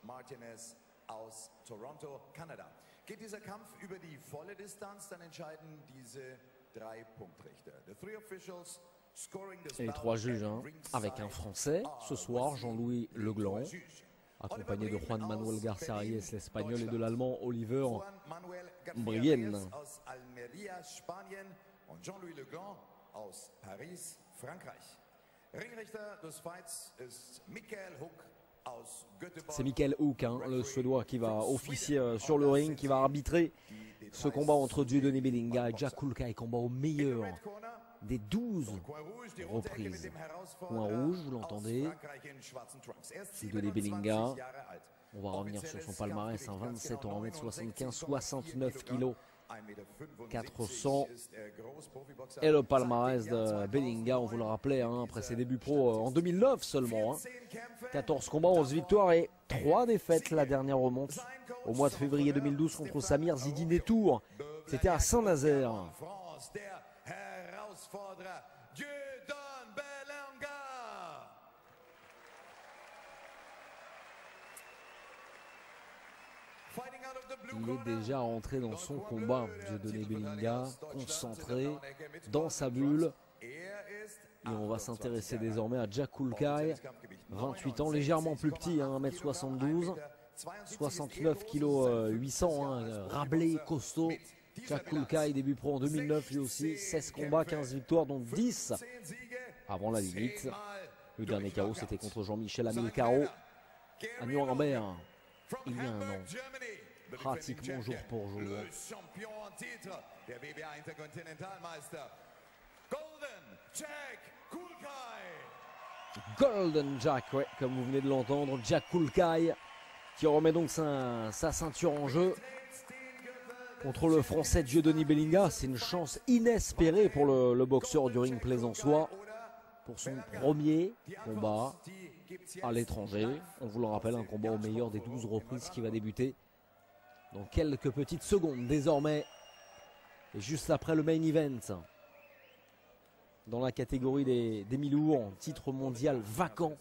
Martinez aus Toronto, Kanada. Geht dieser Kampf über die volle Distanz, dann entscheiden diese 3 Punktrichter. The 3 officials scoring this Et les 3 juges, hein, avec un Français ce soir, Jean-Louis Legland, accompagné de Juan Manuel García Reyes, l'Espagnol, et de l'Allemand Oliver Brienne. Aus Almeria, Spanien, und Jean-Louis Legland aus Paris, Frankreich. Ringrichter des Fights ist Michael Hook aus Göteborg. C'est Michael Hook, hein, le Suédois, qui va officier sur le ring, qui va arbitrer ce combat entre Dieudonné Bellinga et Jack Culcay, combat au meilleur des 12 reprises. Coin rouge, vous l'entendez, Dieudonné Bellinga. On va revenir sur son palmarès, 27 ans, 1m75, 69 kg, 400. Et le palmarès de Bellinga, on vous le rappelait, hein, après ses débuts pro en 2009 seulement. Hein. 14 combats, 11 victoires et 3 défaites. La dernière remonte au mois de février 2012 contre Samir Zidine Tour. C'était à Saint-Nazaire. Il est déjà rentré dans son combat, Dieudonné Bellinga, concentré dans sa bulle. Et on va s'intéresser désormais à Jack Culcay, 28 ans, légèrement plus petit, hein, 1m72, 69 kg 800, hein, rablé, costaud. Jack Culcay, début pro en 2009, lui aussi, 16 combats, 15 victoires, dont 10 avant la limite. Le dernier KO, c'était contre Jean-Michel Amilcaro à Nuremberg, il y a un an. Pratiquement jour pour jour. Le champion en titre, der WBA Interkontinentalmeister, Golden Jack Culcay. Golden Jack, ouais, comme vous venez de l'entendre, Jack Culcay, qui remet donc sa ceinture en jeu contre le Français Dieudonné Bellinga. C'est une chance inespérée pour le boxeur du ring plaisançois, pour son premier combat à l'étranger. On vous le rappelle, un combat au meilleur des 12 reprises qui va débuter dans quelques petites secondes désormais. Et juste après le main event, dans la catégorie des mi-lourds, titre mondial vacant,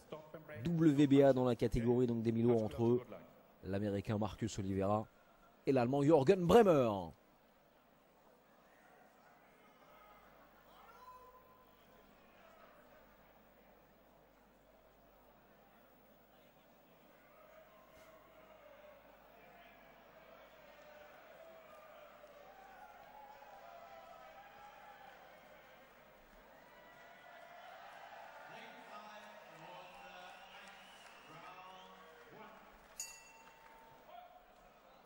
WBA dans la catégorie donc des mi-lourds entre eux, l'Américain Marcus Oliveira et l'Allemand Jürgen Bremer.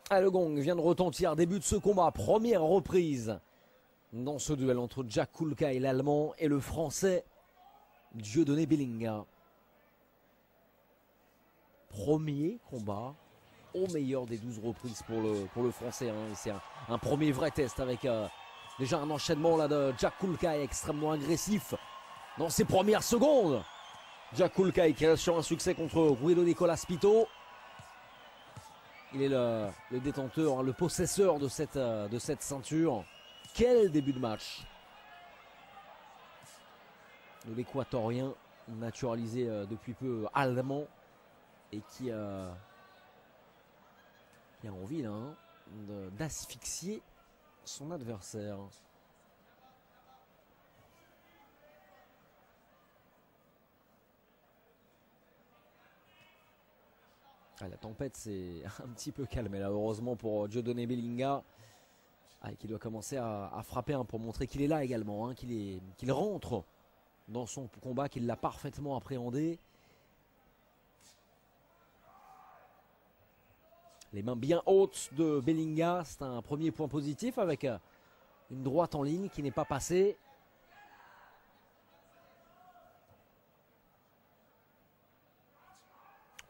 Ah, le gong vient de retentir, début de ce combat, première reprise dans ce duel entre Jack Culcay, l'Allemand, et le Français Dieudonné Bellinga. Premier combat au meilleur des 12 reprises pour le Français. Hein. C'est un premier vrai test avec déjà un enchaînement là de Jack Culcay extrêmement agressif dans ses premières secondes. Jack Culcay qui est sur un succès contre Guido Nicolas Pito. Il est le détenteur, hein, le possesseur de cette ceinture. Quel début de match de l'Équatorien, naturalisé depuis peu allemand, et qui a envie hein, d'asphyxier son adversaire. Ah, la tempête s'est un petit peu calmée là, heureusement pour Dieudonné Bellinga, qui doit commencer à frapper pour montrer qu'il est là également, hein, qu'il rentre dans son combat, qu'il l'a parfaitement appréhendé. Les mains bien hautes de Bellinga, c'est un premier point positif avec une droite en ligne qui n'est pas passée.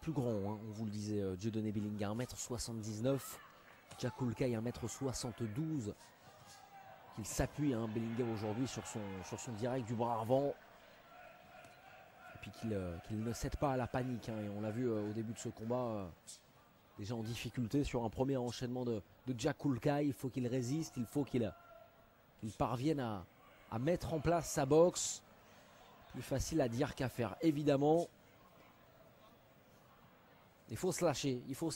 Plus grand, hein, on vous le disait, Dieudonné Bellinga, 1m79, Jack Culcay 1m72. Il s'appuie, hein, Bellinga aujourd'hui, sur son direct du bras avant. Et puis qu'il ne cède pas à la panique, hein, et on l'a vu au début de ce combat, déjà en difficulté sur un premier enchaînement de Jack Culcay. Il faut qu'il résiste, il faut qu'il parvienne à mettre en place sa boxe. Plus facile à dire qu'à faire, évidemment. Il faut se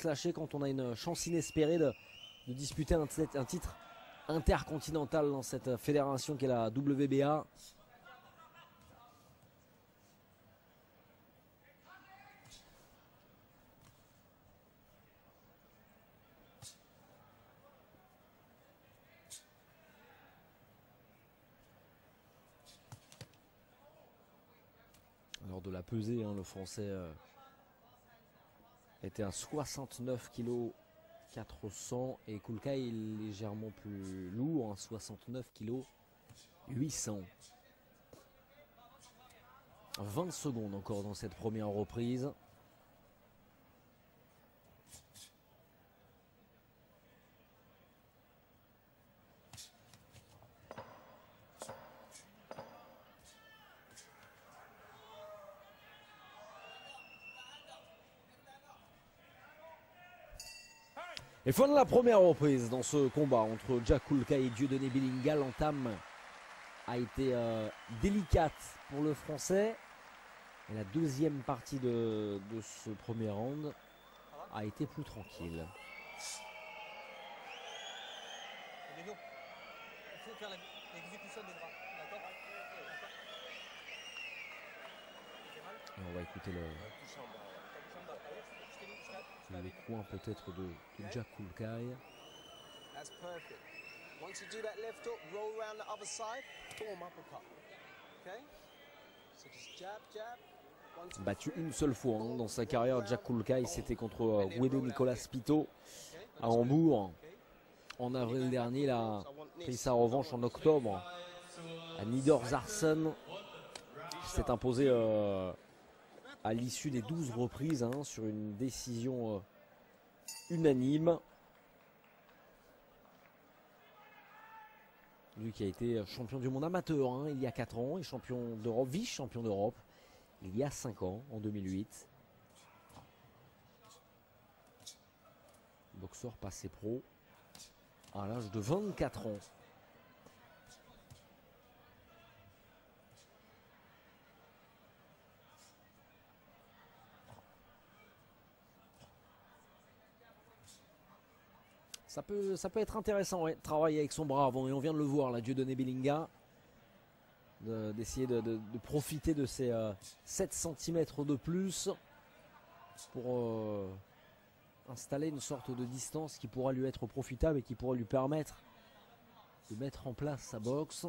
lâcher quand on a une chance inespérée de disputer un titre intercontinental dans cette fédération qu'est la WBA. Lors de la pesée, hein, le Français était à 69 kg 400 et Kulkai est légèrement plus lourd, hein, 69 kg 800. 20 secondes encore dans cette première reprise. Et fin de la première reprise dans ce combat entre Jack Kulkai et Dieudonné Bilinga. L'entame a été délicate pour le Français. Et la deuxième partie de ce premier round a été plus tranquille. Il faut faire l'exécution des bras, d'accord? Et on va écouter le coin peut-être de Jack Kulkai. That's perfect. Once you do that left hook, roll around the other side, boom, uppercut. Okay? So just jab, jab. Battu une seule fois hein, dans sa carrière, Jack Kulkai, c'était contre Guido Nicolas Pito à Hambourg en avril dernier. Il a pris sa revanche en octobre à Niedersachsen. Il s'est imposé à l'issue des 12 reprises hein, sur une décision unanime. Lui qui a été champion du monde amateur hein, il y a 4 ans et champion d'Europe, vice-champion d'Europe il y a 5 ans, en 2008. Boxeur passé pro à l'âge de 24 ans. Ça peut être intéressant, ouais, travailler avec son bras avant, et on vient de le voir, là, Dieudonné Bilinga, d'essayer de profiter de ces 7 cm de plus pour installer une sorte de distance qui pourra lui être profitable et qui pourra lui permettre de mettre en place sa boxe.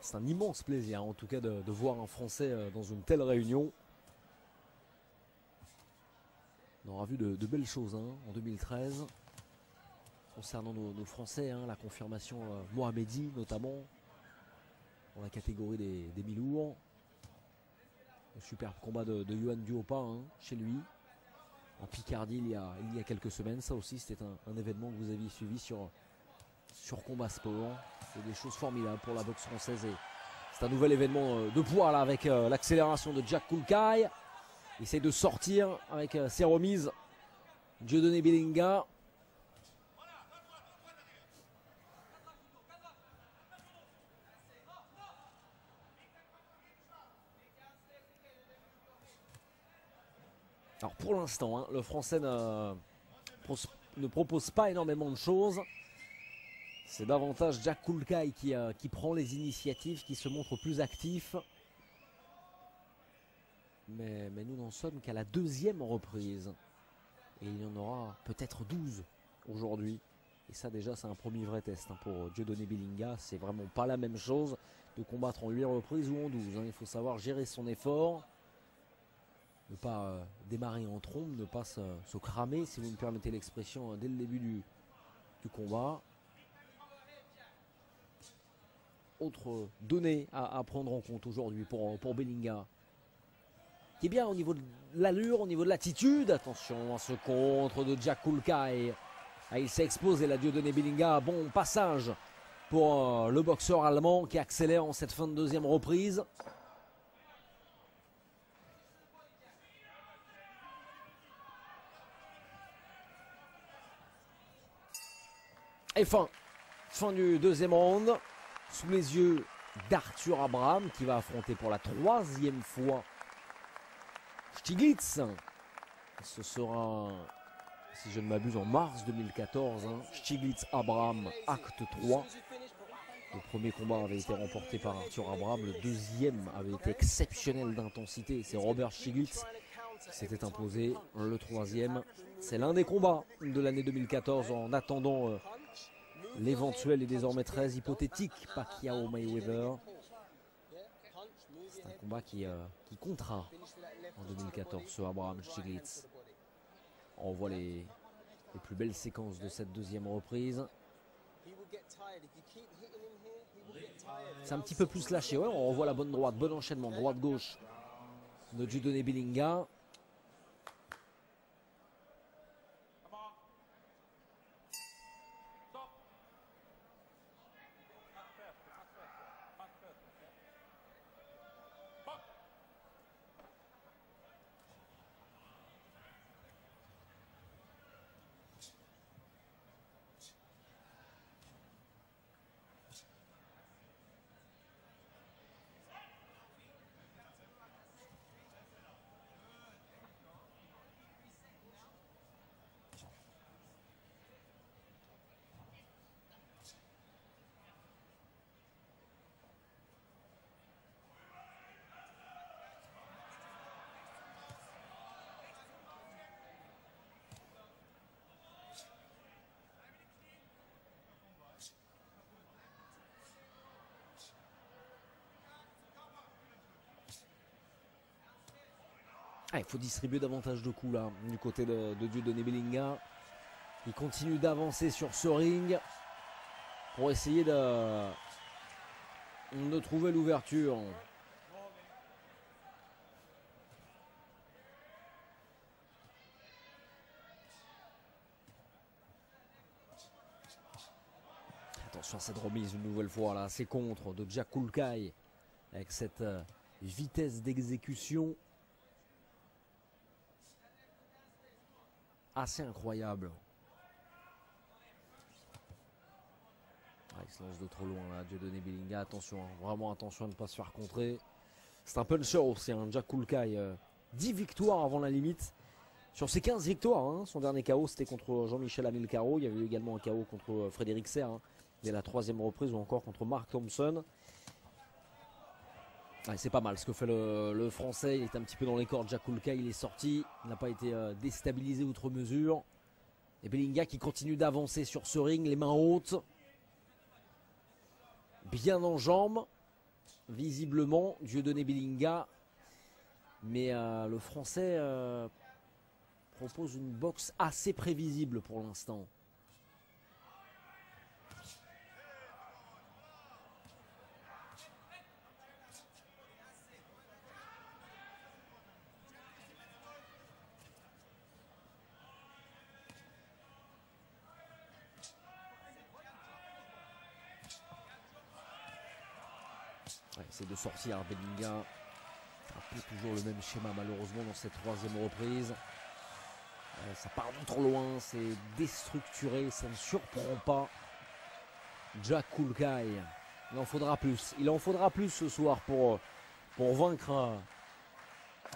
C'est un immense plaisir en tout cas de voir un Français dans une telle réunion. On aura vu de belles choses hein, en 2013 concernant nos Français, hein, la confirmation Mohamedi notamment dans la catégorie des mi-lourds. Le superbe combat de Yohan Duopa hein, chez lui en Picardie il y a quelques semaines. Ça aussi c'était un événement que vous aviez suivi sur Combat Sport. C'est des choses formidables pour la boxe française et c'est un nouvel événement de poids là avec l'accélération de Jack Kulkai. Il essaye de sortir avec ses remises. Dieudonné Bilinga. Alors pour l'instant, hein, le Français ne propose pas énormément de choses. C'est davantage Jack Kulkai qui prend les initiatives, qui se montre plus actif. Mais nous n'en sommes qu'à la deuxième reprise. Et il y en aura peut-être 12 aujourd'hui. Et ça déjà c'est un premier vrai test hein, pour Dieudonné Bilinga. C'est vraiment pas la même chose de combattre en 8 reprises ou en 12. Hein. Il faut savoir gérer son effort. Ne pas démarrer en trombe, ne pas se cramer si vous me permettez l'expression dès le début du combat. Autre donnée à prendre en compte aujourd'hui pour Bilinga. Qui est bien au niveau de l'allure, au niveau de l'attitude. Attention à ce contre de Jack Kulkai. Ah, il s'est exposé là, Dieudonné Bilinga. Bon passage pour le boxeur allemand qui accélère en cette fin de deuxième reprise. Et fin du deuxième round, sous les yeux d'Arthur Abraham qui va affronter pour la 3e fois Stiglitz. Ce sera, si je ne m'abuse, en mars 2014. Stiglitz-Abraham, acte 3. Le premier combat avait été remporté par Arthur Abraham. Le deuxième avait été exceptionnel d'intensité. C'est Robert Stiglitz qui s'était imposé. Le troisième, c'est l'un des combats de l'année 2014 en attendant l'éventuel et désormais très hypothétique Pacquiao-Mayweather. C'est un combat qui comptera en 2014, ce Abraham Stiglitz. On voit les plus belles séquences de cette deuxième reprise. C'est un petit peu plus lâché. Ouais, on revoit la bonne droite, bon enchaînement, droite-gauche de Dieudonné Bellinga. Il faut distribuer davantage de coups là, du côté de Dieudonné Bellinga. Il continue d'avancer sur ce ring pour essayer de trouver l'ouverture. Attention à cette remise une nouvelle fois là, c'est contre de Jack Kulkai avec cette vitesse d'exécution assez incroyable. Il se lance de trop loin là, Dieudonné Bellinga. Attention, vraiment attention à ne pas se faire contrer. C'est un puncher aussi, Jack Kulkai. 10 victoires avant la limite. Sur ses 15 victoires, son dernier KO c'était contre Jean-Michel Amilcaro. Il y avait eu également un KO contre Frédéric Serre. Dès la 3e reprise ou encore contre Mark Thompson. C'est pas mal ce que fait le Français. Il est un petit peu dans les cordes. Jack Kulkai, il est sorti. Il n'a pas été déstabilisé outre mesure. Et Bellinga qui continue d'avancer sur ce ring, les mains hautes. Bien en jambes. Visiblement, Dieudonné Bellinga. Mais le Français propose une boxe assez prévisible pour l'instant. C'est de sortir Bellinga. Un peu toujours le même schéma malheureusement dans cette 3e reprise. Ça part de trop loin, c'est déstructuré, ça ne surprend pas. Jack Kulkai. Il en faudra plus. Il en faudra plus ce soir pour vaincre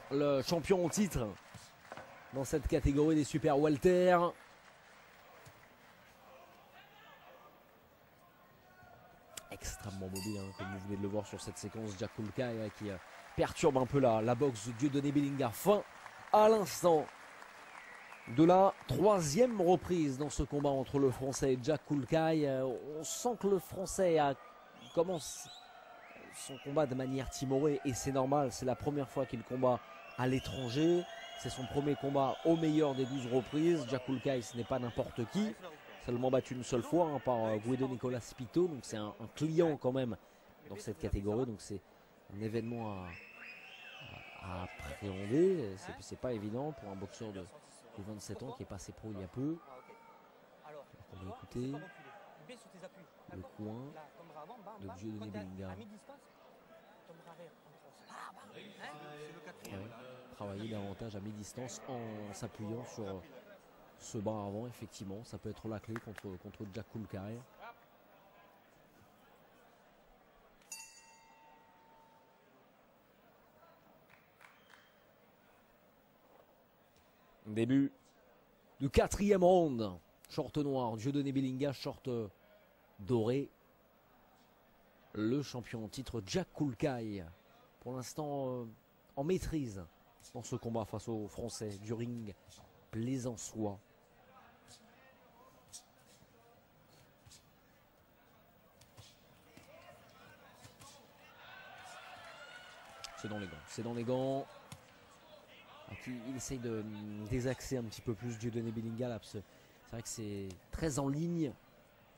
le champion au titre dans cette catégorie des super welter. Extrêmement mobile, comme vous venez de le voir sur cette séquence. Jack Kulkai qui perturbe un peu la boxe de Dieudonné Bellinga. Fin à l'instant de la 3e reprise dans ce combat entre le Français et Jack Kulkai. On sent que le Français commence son combat de manière timorée et c'est normal. C'est la première fois qu'il combat à l'étranger. C'est son premier combat au meilleur des 12 reprises. Jack Kulkai, ce n'est pas n'importe qui. Seulement battu une seule fois par Guido Nicolas Pito. Donc c'est un client quand même dans cette catégorie. Donc c'est un événement à appréhender. C'est pas évident pour un boxeur de 27 ans qui est passé pro il y a peu. On va écouter le coin de Dieudonné Bellinga. Travailler davantage à mi-distance en s'appuyant Ce bras avant, effectivement, ça peut être la clé contre Jack Kulkai. Début du 4e round. Short noir, Dieudonné Bellinga, short doré. Le champion en titre Jack Kulkai, pour l'instant en maîtrise dans ce combat face aux Français du ring Plaisançois. C'est dans les gants, c'est dans les gants. Il essaye de désaxer un petit peu plus Dieudonné Bellinga là, c'est vrai que c'est très en ligne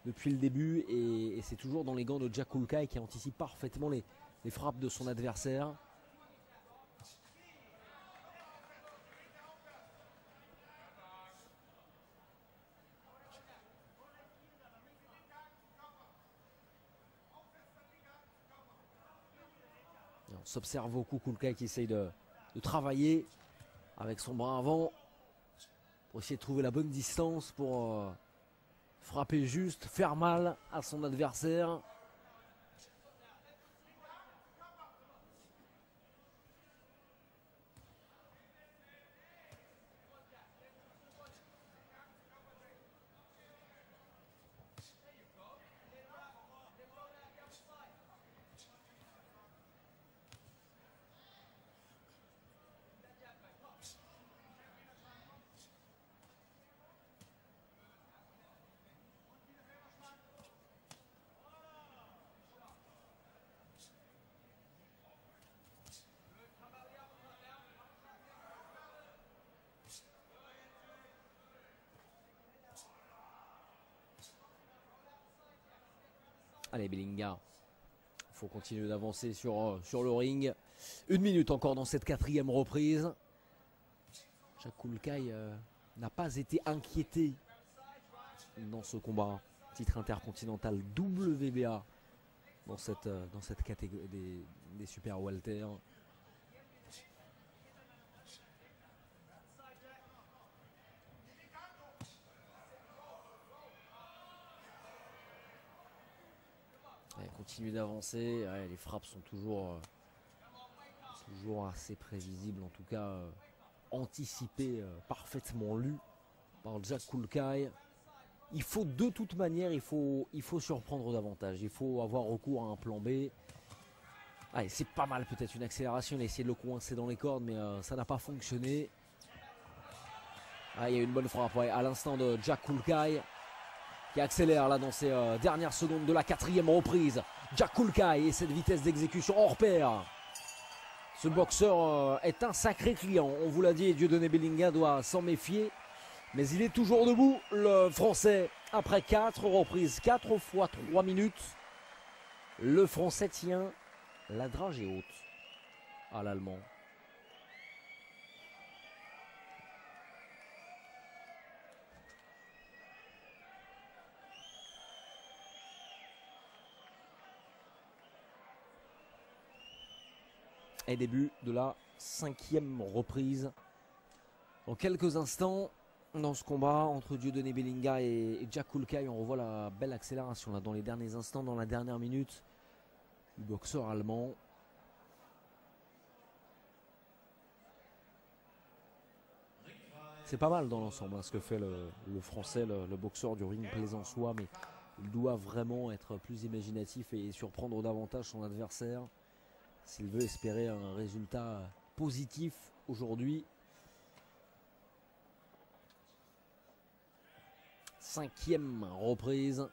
depuis le début et c'est toujours dans les gants de Jack Kulkai qui anticipe parfaitement les frappes de son adversaire. Et on s'observe beaucoup Kulkai qui essaye de travailler avec son bras avant pour essayer de trouver la bonne distance pour frapper juste, faire mal à son adversaire. Allez Bellinga, il faut continuer d'avancer sur le ring. 1 minute encore dans cette 4e reprise. Jack Kulkai n'a pas été inquiété dans ce combat. Titre intercontinental WBA dans cette catégorie des super welter. Continue d'avancer, ouais, les frappes sont toujours assez prévisibles, en tout cas anticipées, parfaitement lues par Jack Kulkai. Il faut de toute manière, il faut surprendre davantage, il faut avoir recours à un plan B. Allez, c'est pas mal peut-être une accélération, il a essayé de le coincer dans les cordes mais ça n'a pas fonctionné. Ah, il y a une bonne frappe ouais, à l'instant de Jack Kulkai qui accélère là dans ces dernières secondes de la 4e reprise. Jack Kulkai et cette vitesse d'exécution hors pair. Ce boxeur est un sacré client, on vous l'a dit, et Dieudonné Bellinga doit s'en méfier. Mais il est toujours debout, le Français, après 4 reprises, 4 fois 3 minutes. Le Français tient la dragée haute à l'Allemand. Et début de la 5e reprise. Dans quelques instants, dans ce combat entre Dieudonné Bellinga et Jack Kulkai, on revoit la belle accélération là, dans les derniers instants, dans la dernière minute du boxeur allemand. C'est pas mal dans l'ensemble hein, ce que fait le Français, le boxeur du ring Plaisançois, mais il doit vraiment être plus imaginatif et surprendre davantage son adversaire s'il veut espérer un résultat positif aujourd'hui. 5e reprise.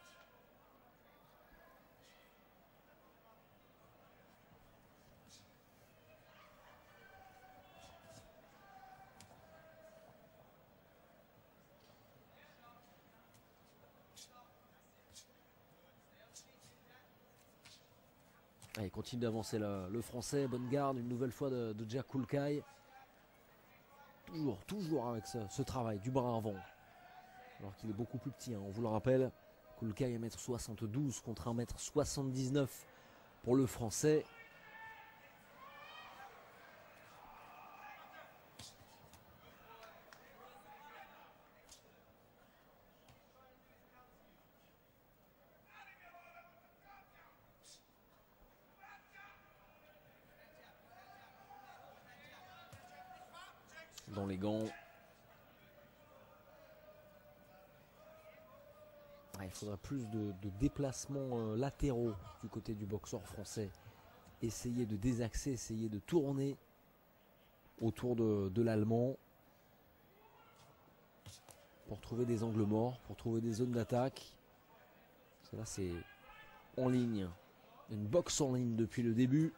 Allez, continue d'avancer le Français, bonne garde, une nouvelle fois de Jack Kulkai. Toujours avec ce travail du bras avant. Alors qu'il est beaucoup plus petit, hein, on vous le rappelle. Kulkai 1m72 contre 1m79 pour le Français. dans les gants. Il faudra plus de déplacements latéraux du côté du boxeur français. Essayer de désaxer, essayer de tourner autour de l'Allemand pour trouver des angles morts, pour trouver des zones d'attaque. Là, c'est en ligne. Une boxe en ligne depuis le début.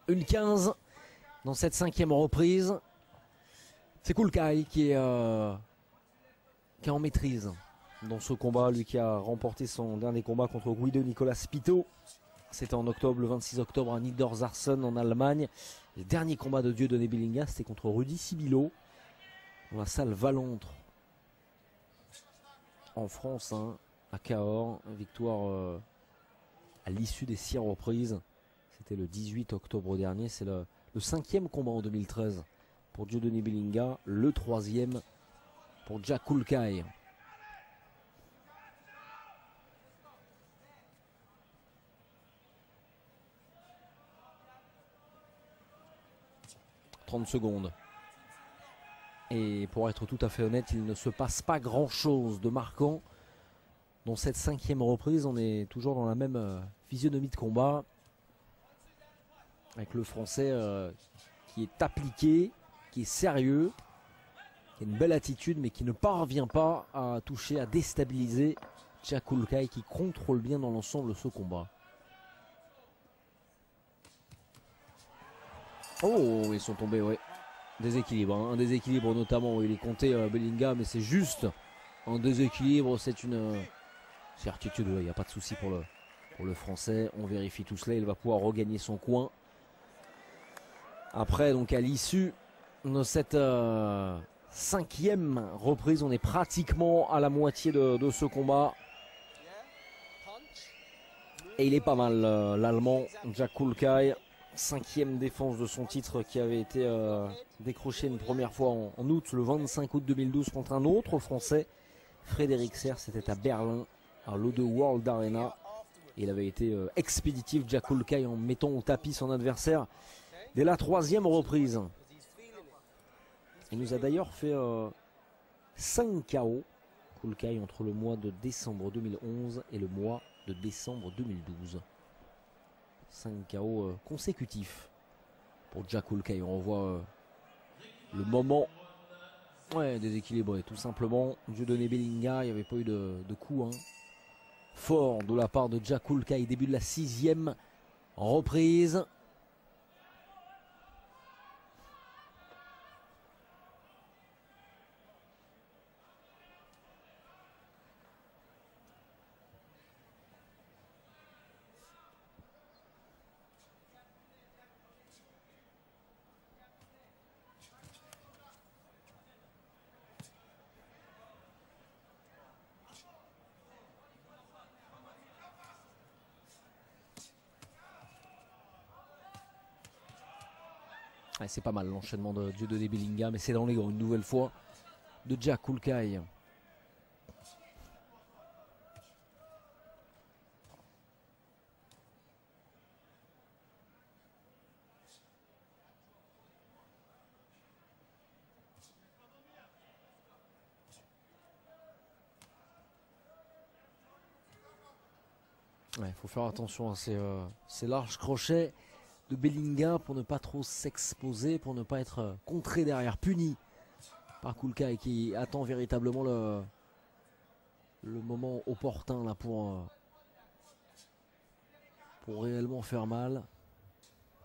Une 15 dans cette 5e reprise. C'est Kulkai qui est en maîtrise dans ce combat. Lui qui a remporté son dernier combat contre Guido Nicolas Pito. C'était en octobre, le 26 octobre à Niedersachsen en Allemagne. Le dernier combat de Dieudonné Bellinga, c'était contre Rudy Sibilo dans la salle Valentre en France, hein, à Cahors. Victoire à l'issue des 6 reprises. C'était le 18 octobre dernier. C'est le 5e combat en 2013 pour Dieudonné Bellinga. Le 3e pour Jack Kulkai. « 30 secondes. Et pour être tout à fait honnête, il ne se passe pas grand-chose de marquant. Dans cette 5e reprise, on est toujours dans la même physionomie de combat. Avec le français qui est appliqué, qui est sérieux, qui a une belle attitude, mais qui ne parvient pas à toucher, à déstabiliser Jack Kulkai, qui contrôle bien dans l'ensemble ce combat. Oh, ils sont tombés, ouais. Déséquilibre, hein. Un déséquilibre notamment où il est compté Bellinga, mais c'est juste un déséquilibre, c'est une certitude, il n'y a pas de souci pour le français. On vérifie tout cela, il va pouvoir regagner son coin. Après, donc à l'issue de cette 5e reprise, on est pratiquement à la moitié de ce combat. Et il est pas mal, l'Allemand Jack Kulkai. 5e défense de son titre qui avait été décroché une première fois en août, le 25 août 2012 contre un autre Français, Frédéric Serre. C'était à Berlin, à l'O2 World Arena. Il avait été expéditif, Jack Kulkai, en mettant au tapis son adversaire dès la 3e reprise. Il nous a d'ailleurs fait 5 KO, Kulkai, entre le mois de décembre 2011 et le mois de décembre 2012. 5 KO consécutifs pour Jack Kulkai. On revoit le moment déséquilibré, tout simplement. Dieudonné Bellinga, il n'y avait pas eu de coup fort de la part de Jack Kulkai. Début de la 6e reprise. Ouais, c'est pas mal l'enchaînement de Dieudonné Bellinga, mais c'est dans les gants une nouvelle fois de Jack Kulkai. Il faut faire attention à ces larges crochets de Bellinga pour ne pas trop s'exposer, pour ne pas être contré derrière, puni par Kulkai qui attend véritablement le moment opportun là pour réellement faire mal.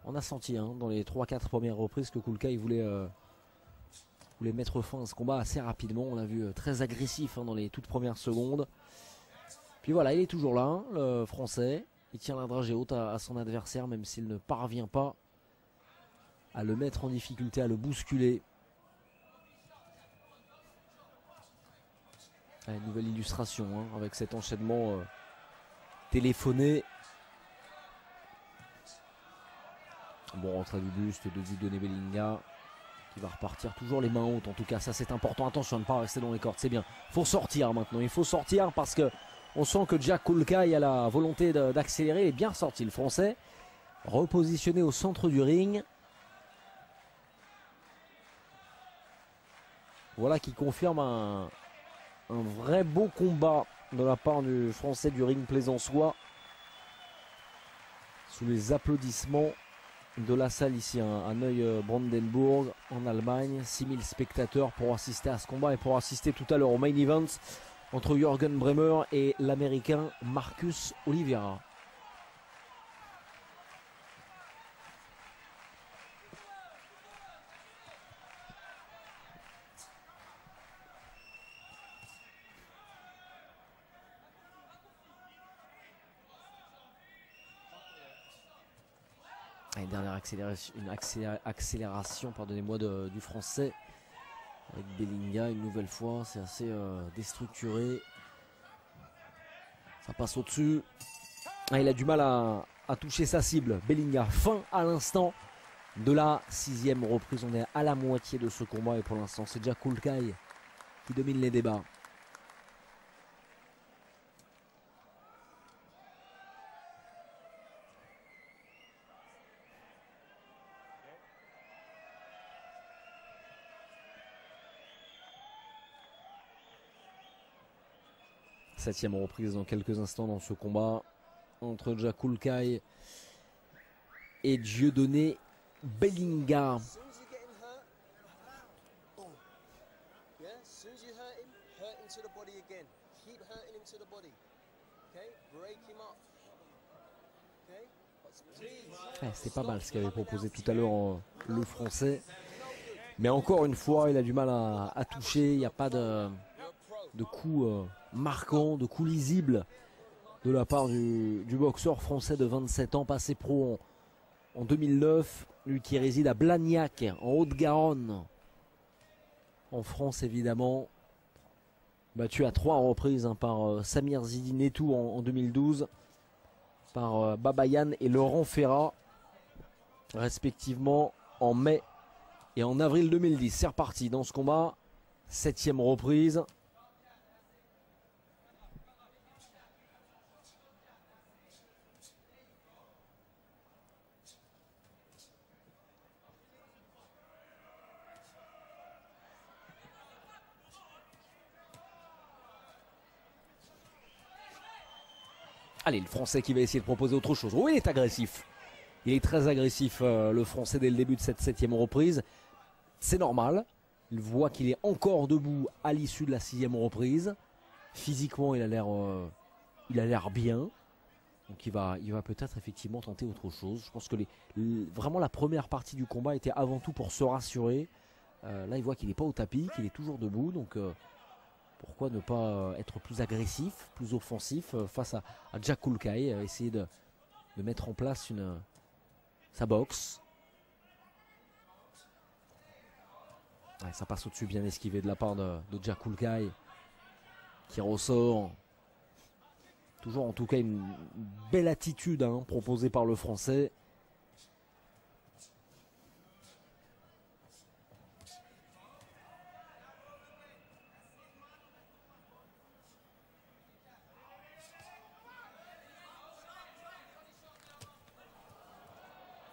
On a senti dans les 3-4 premières reprises que Kulkai voulait mettre fin à ce combat assez rapidement. On l'a vu très agressif dans les toutes premières secondes. Puis voilà, il est toujours là, le français. Il tient la dragée haute à son adversaire, même s'il ne parvient pas à le mettre en difficulté, à le bousculer. Une nouvelle illustration avec cet enchaînement téléphoné. Bon retrait du buste de Dieudonné Bellinga qui va repartir toujours les mains hautes. En tout cas, ça c'est important. Attention à ne pas rester dans les cordes, c'est bien. Il faut sortir maintenant. Il faut sortir parce que on sent que Jack Kulkai a la volonté d'accélérer. Il est bien sorti le Français. Repositionné au centre du ring. Voilà qui confirme un vrai beau combat de la part du Français du ring Plaisançois. Sous les applaudissements de la salle ici à Neuil-Brandenburg en Allemagne. 6000 spectateurs pour assister à ce combat et pour assister tout à l'heure au main event entre Jürgen Brähmer et l'Américain Marcus Oliveira. Et dernière accélération pardonnez-moi, du Français avec Bellinga une nouvelle fois. C'est assez déstructuré. Ça passe au-dessus. Ah, il a du mal à toucher sa cible. Bellinga, fin à l'instant de la 6e reprise. On est à la moitié de ce combat et pour l'instant c'est Jack Kulkai qui domine les débats. Septième reprise dans quelques instants dans ce combat entre Jack Kulkai et Dieudonné Bellinga. C'est pas mal ce qu'avait proposé tout à l'heure le Français. Mais encore une fois, il a du mal à toucher. Il n'y a pas de coups marquants, de coups lisibles de la part du boxeur français de 27 ans, passé pro en 2009. Lui qui réside à Blagnac, en Haute-Garonne, en France évidemment. Battu à 3 reprises par Samir Zidinetou en 2012, par Babayan et Laurent Ferrat, respectivement en mai et en avril 2010. C'est reparti dans ce combat, 7e reprise. Allez, le Français qui va essayer de proposer autre chose. Oui, il est agressif. Il est très agressif, le Français, dès le début de cette 7e reprise. C'est normal. Il voit qu'il est encore debout à l'issue de la 6e reprise. Physiquement, il a l'air bien. Donc il va peut-être effectivement tenter autre chose. Je pense que vraiment la première partie du combat était avant tout pour se rassurer. Là, il voit qu'il n'est pas au tapis, qu'il est toujours debout. Donc pourquoi ne pas être plus agressif, plus offensif face à Jack Kulkai, essayer de mettre en place sa boxe. Ouais, ça passe au-dessus, bien esquivé de la part de Jack Kulkai, qui ressort. Toujours en tout cas une belle attitude proposée par le Français.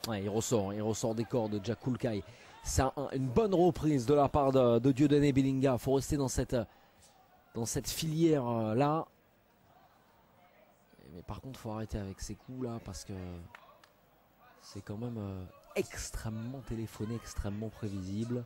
Ouais, il ressort des cordes de Jack Kulkai. C'est une bonne reprise de la part de Dieudonné Bellinga. Il faut rester dans cette filière là. Mais par contre, il faut arrêter avec ces coups là parce que c'est quand même extrêmement téléphoné, extrêmement prévisible.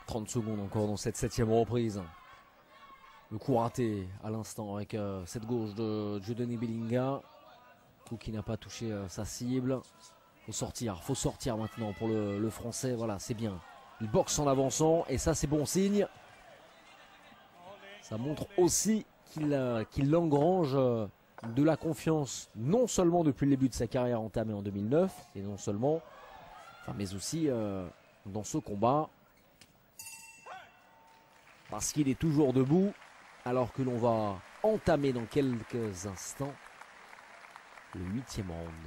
« 30 secondes encore dans cette 7e reprise. Le coup raté à l'instant avec cette gauche de Dieudonné Bellinga. Coup qui n'a pas touché sa cible. Faut sortir maintenant pour le Français. Voilà, c'est bien. Il boxe en avançant et ça c'est bon signe. Ça montre aussi qu'il engrange de la confiance, non seulement depuis le début de sa carrière entamée en 2009, et non seulement, mais aussi dans ce combat. Parce qu'il est toujours debout, alors que l'on va entamer dans quelques instants le 8e round.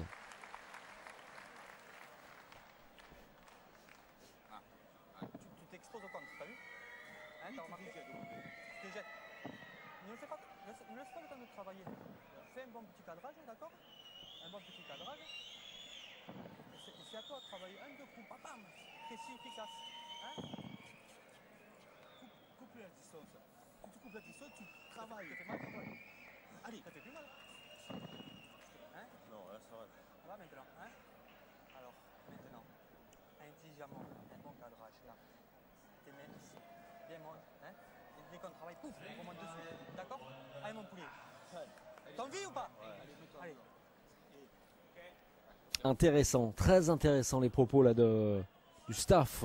Tu t'exposes au contre, t'as vu? Hein, t'as remarqué? Tu te jettes. Ne le fais pas, ne laisse pas le temps de travailler. Fais un bon petit cadrage, d'accord? Un bon petit cadrage. C'est à toi de travailler. Un, deux coups, bam, précis, efficace. Hein? Coupe la distance. Quand tu coupes la distance, tu travailles. Ça fait mal, ça fait. Allez, ça fait plus mal. Hein? Non, là ça va. Ça va maintenant, hein? Alors, maintenant, intelligemment, un bon cadrage là. Tes mains ici, bien molles, hein? Et dès qu'on travaille, pouf, on remonte dessus. D'accord? Allez mon poulet. T'as envie ou pas? Allez. Intéressant, très intéressant les propos là du staff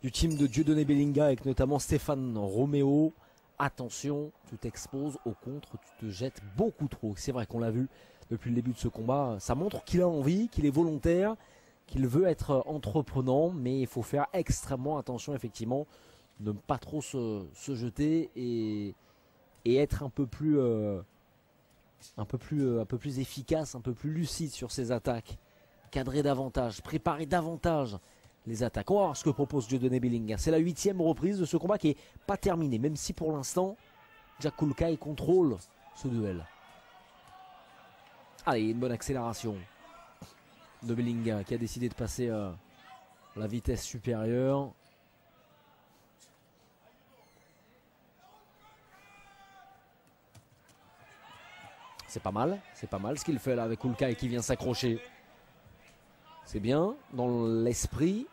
du team de Dieudonné Bellinga, avec notamment Stéphane Roméo. Attention, tu t'exposes au contre, tu te jettes beaucoup trop. C'est vrai qu'on l'a vu depuis le début de ce combat. Ça montre qu'il a envie, qu'il est volontaire, qu'il veut être entreprenant, mais il faut faire extrêmement attention effectivement de ne pas trop se jeter et être un peu plus efficace, un peu plus lucide sur ses attaques, cadrer davantage, préparer davantage les attaques. On va voir ce que propose Dieudonné Bellinga. C'est la 8e reprise de ce combat qui n'est pas terminé, même si pour l'instant Jack Kulkai contrôle ce duel. Allez, une bonne accélération de Bellinga qui a décidé de passer la vitesse supérieure. C'est pas mal ce qu'il fait là avec Kulkai qui vient s'accrocher. C'est bien dans l'esprit.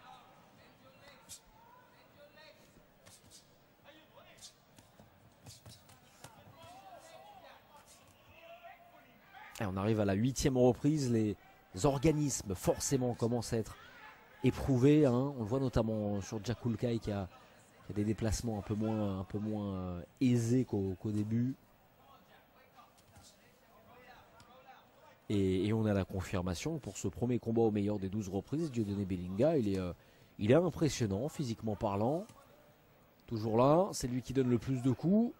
Et on arrive à la 8e reprise. Les organismes forcément commencent à être éprouvés, hein. On le voit notamment sur Jack Kulkai qui a des déplacements un peu moins aisés qu'au début. Et on a la confirmation pour ce premier combat au meilleur des 12 reprises. Dieudonné Bellinga, il est impressionnant physiquement parlant. Toujours là, c'est lui qui donne le plus de coups.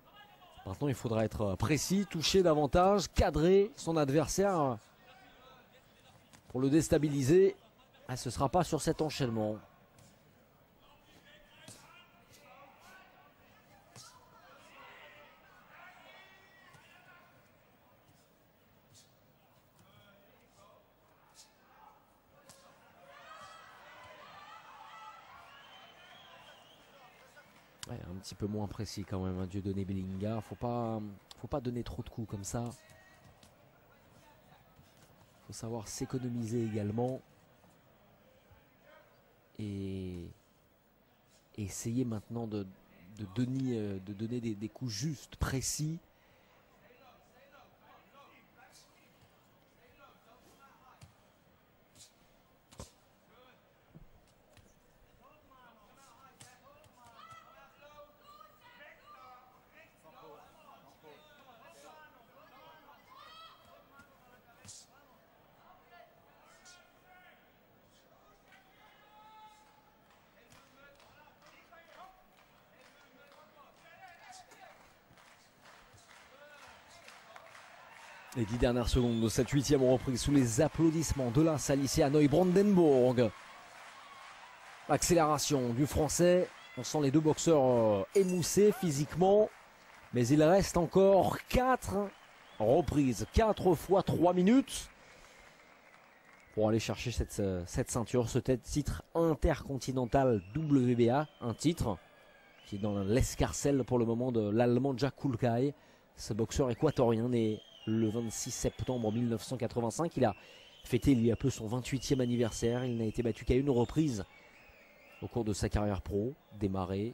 Maintenant, il faudra être précis, toucher davantage, cadrer son adversaire pour le déstabiliser. Ah, ce ne sera pas sur cet enchaînement. Ouais, un petit peu moins précis quand même, hein, Dieudonné Bellinga. Faut pas donner trop de coups comme ça. Faut savoir s'économiser également. Et essayer maintenant de donner des coups justes, précis. Les 10 dernières secondes de cette 8e reprise sous les applaudissements de la salle ici à Neubrandenburg. Accélération du français. On sent les deux boxeurs émoussés physiquement. Mais il reste encore 4 reprises. 4 fois 3 minutes. Pour aller chercher cette ceinture, ce titre intercontinental WBA. Un titre qui est dans l'escarcelle pour le moment de l'Allemand Jack Kulkai. Ce boxeur équatorien né le 26 septembre 1985. Il a fêté il y a peu son 28e anniversaire. Il n'a été battu qu'à une reprise au cours de sa carrière pro, démarrée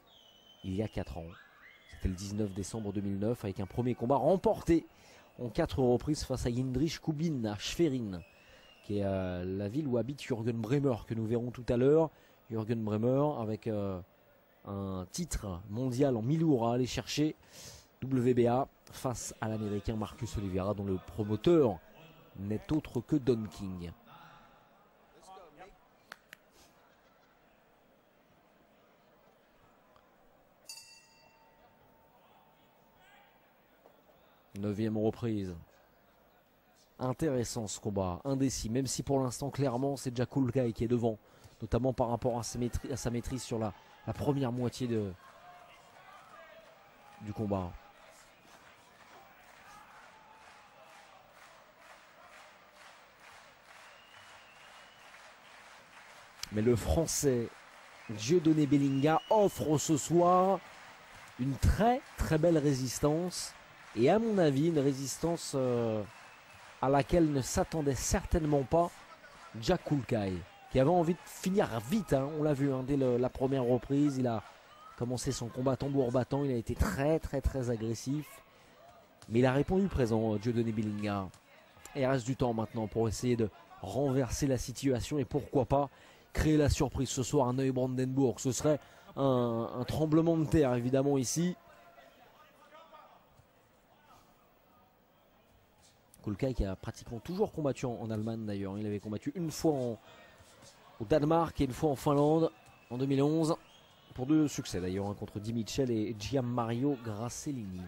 il y a 4 ans. C'était le 19 décembre 2009 avec un premier combat remporté en 4 reprises face à Jindřich Kubin à Schwerin, qui est la ville où habite Jürgen Brämer, que nous verrons tout à l'heure. Jürgen Brämer avec un titre mondial en mi-lourd à aller chercher, WBA, face à l'américain Marcus Oliveira, dont le promoteur n'est autre que Don King. Neuvième reprise. Intéressant ce combat, indécis, même si pour l'instant clairement c'est Jack Kulkai qui est devant, notamment par rapport à sa maîtrise sur la première moitié du combat. Mais le Français Dieudonné Bellinga offre ce soir une très très belle résistance, et à mon avis une résistance à laquelle ne s'attendait certainement pas Jack Kulkai, qui avait envie de finir vite, hein, on l'a vu, hein, dès la première reprise. Il a commencé son combat tambour battant, il a été très très très agressif, mais il a répondu présent, Dieudonné Bellinga. Et il reste du temps maintenant pour essayer de renverser la situation et pourquoi pas créer la surprise ce soir à Neubrandenburg. Ce serait un tremblement de terre évidemment ici. Kulkai qui a pratiquement toujours combattu en Allemagne d'ailleurs. Il avait combattu une fois au Danemark et une fois en Finlande en 2011. Pour 2 succès d'ailleurs, hein, contre Di Michel et Gianmario Grassellini.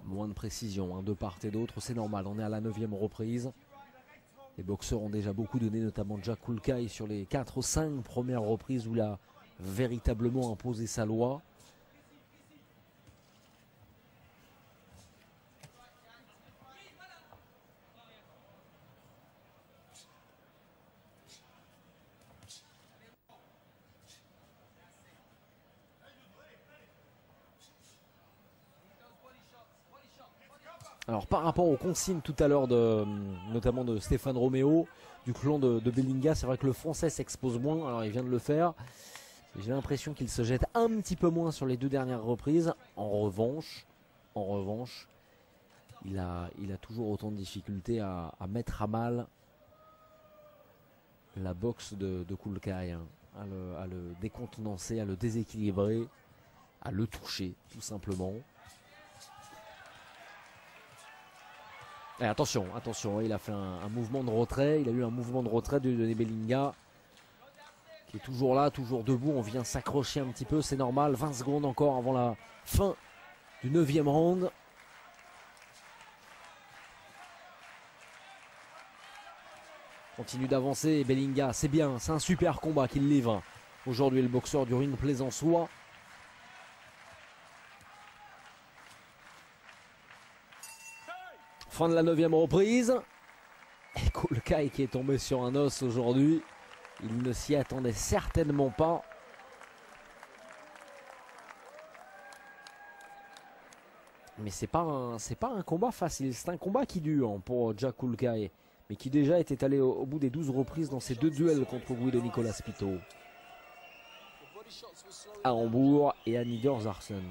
Moins de précision, hein, de part et d'autre, c'est normal. On est à la 9e reprise. Les boxeurs ont déjà beaucoup donné, notamment Jack Kulkai sur les 4 ou 5 premières reprises où il a véritablement imposé sa loi. Alors par rapport aux consignes tout à l'heure, notamment de Stéphane Roméo, du clan de Bellinga, c'est vrai que le Français s'expose moins, alors il vient de le faire. J'ai l'impression qu'il se jette un petit peu moins sur les 2 dernières reprises. En revanche, il a toujours autant de difficultés à mettre à mal la boxe de Kulkai, hein, à le décontenancer, à le déséquilibrer, à le toucher tout simplement. Et attention, il a fait un mouvement de retrait. Il a eu un mouvement de retrait de Bellinga, qui est toujours là, toujours debout. On vient s'accrocher un petit peu, c'est normal. 20 secondes encore avant la fin du 9e round. Continue d'avancer Bellinga, c'est bien, c'est un super combat qu'il livre aujourd'hui, le boxeur du ring Plaisançois. Fin de la 9e reprise. Et Kulkai qui est tombé sur un os aujourd'hui. Il ne s'y attendait certainement pas. Mais c'est pas un combat facile. C'est un combat qui dure pour Jack Kulkai, mais qui déjà était allé au bout des 12 reprises dans ses 2 duels contre Guido Nicolas Pito. À Hambourg et à Niedersachsen.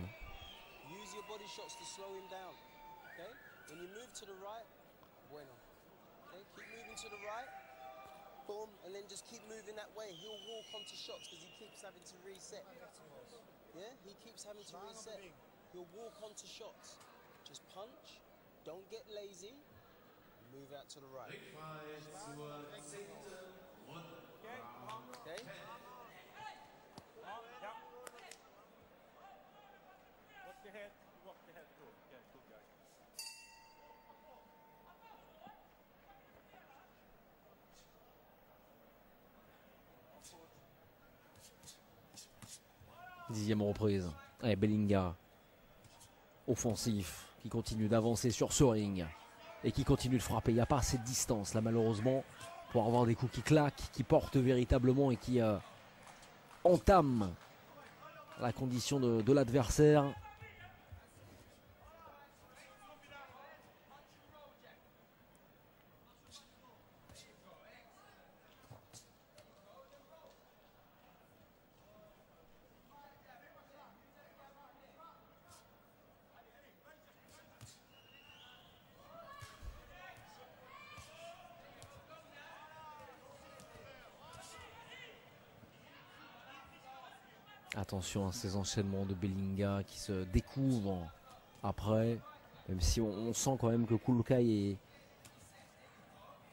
To the right, bueno. Okay, keep moving to the right, boom, and then just keep moving that way. He'll walk onto shots because he keeps having to reset. Yeah, he keeps having to reset. He'll walk onto shots. Just punch, don't get lazy, move out to the right. Okay? Watch the head too. Yeah, good guy. Dixième reprise. Et Bellinga, offensif, qui continue d'avancer sur ce ring et qui continue de frapper. Il n'y a pas assez de distance là malheureusement pour avoir des coups qui claquent, qui portent véritablement et qui entament la condition de l'adversaire. Attention à ces enchaînements de Belinga qui se découvrent après. Même si on sent quand même que Kulkai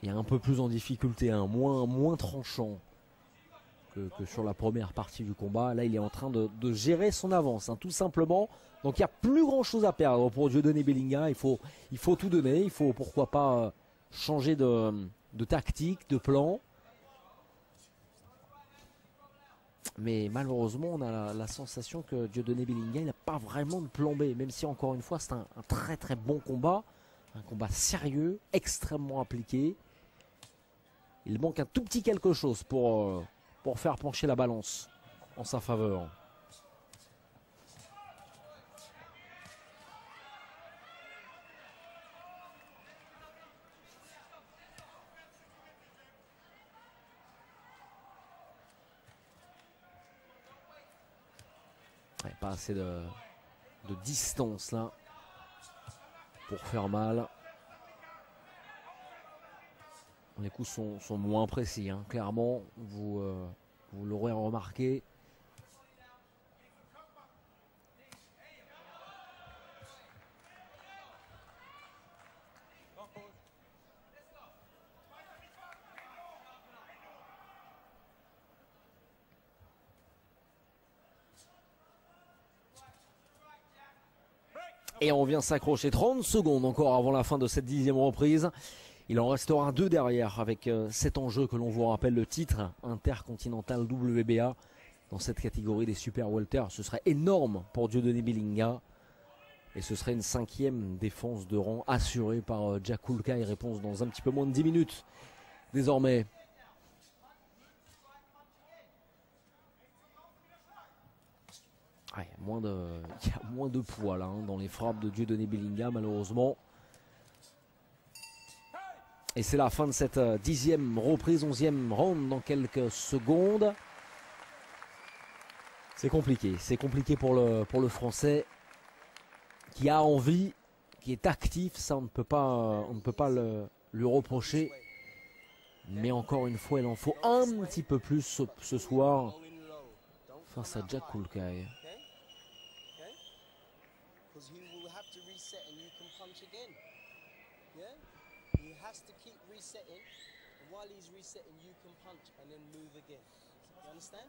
est un peu plus en difficulté, hein, moins tranchant que sur la première partie du combat. Là, il est en train de gérer son avance, hein, tout simplement. Donc il n'y a plus grand chose à perdre pour Dieudonné Belinga. Il faut tout donner. Il faut pourquoi pas changer de tactique, de plan. Mais malheureusement, on a la sensation que Dieudonné Belinga, il n'a pas vraiment de plan B. Même si encore une fois, c'est un très très bon combat. Un combat sérieux, extrêmement appliqué. Il manque un tout petit quelque chose pour faire pencher la balance en sa faveur. Ouais, pas assez de distance là pour faire mal. Les coups sont moins précis, hein. Clairement, vous l'aurez remarqué. Et on vient s'accrocher 30 secondes encore avant la fin de cette 10e reprise. Il en restera 2 derrière avec cet enjeu que l'on vous rappelle, le titre intercontinental WBA dans cette catégorie des super welter. Ce serait énorme pour Dieudonné Belinga et ce serait une 5e défense de rang assurée par Jack Kulkai. Réponse dans un petit peu moins de 10 minutes désormais. Ouais, il y a moins de poids là, hein, dans les frappes de Dieudonné Belinga malheureusement. Et c'est la fin de cette 10e reprise, 11e round dans quelques secondes. C'est compliqué pour le Français qui a envie, qui est actif. Ça, on ne peut pas lui reprocher. Mais encore une fois, il en faut un petit peu plus ce soir face à Jack Kulkai. He has to keep resetting, and while he's resetting, you can punch and then move again. You understand?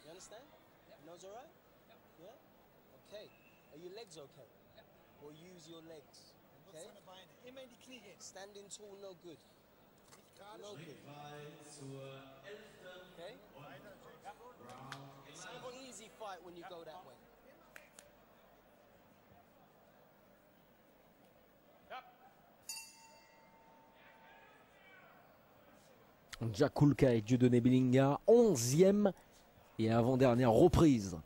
You understand? Nose all right? Yeah? Okay. Are your legs okay? Or use your legs? Okay? Standing tall, no good. No good. Okay? It's an easy fight when you go that way. Jack Kulkai et Dieudonné Belinga, 11e et avant-dernière reprise.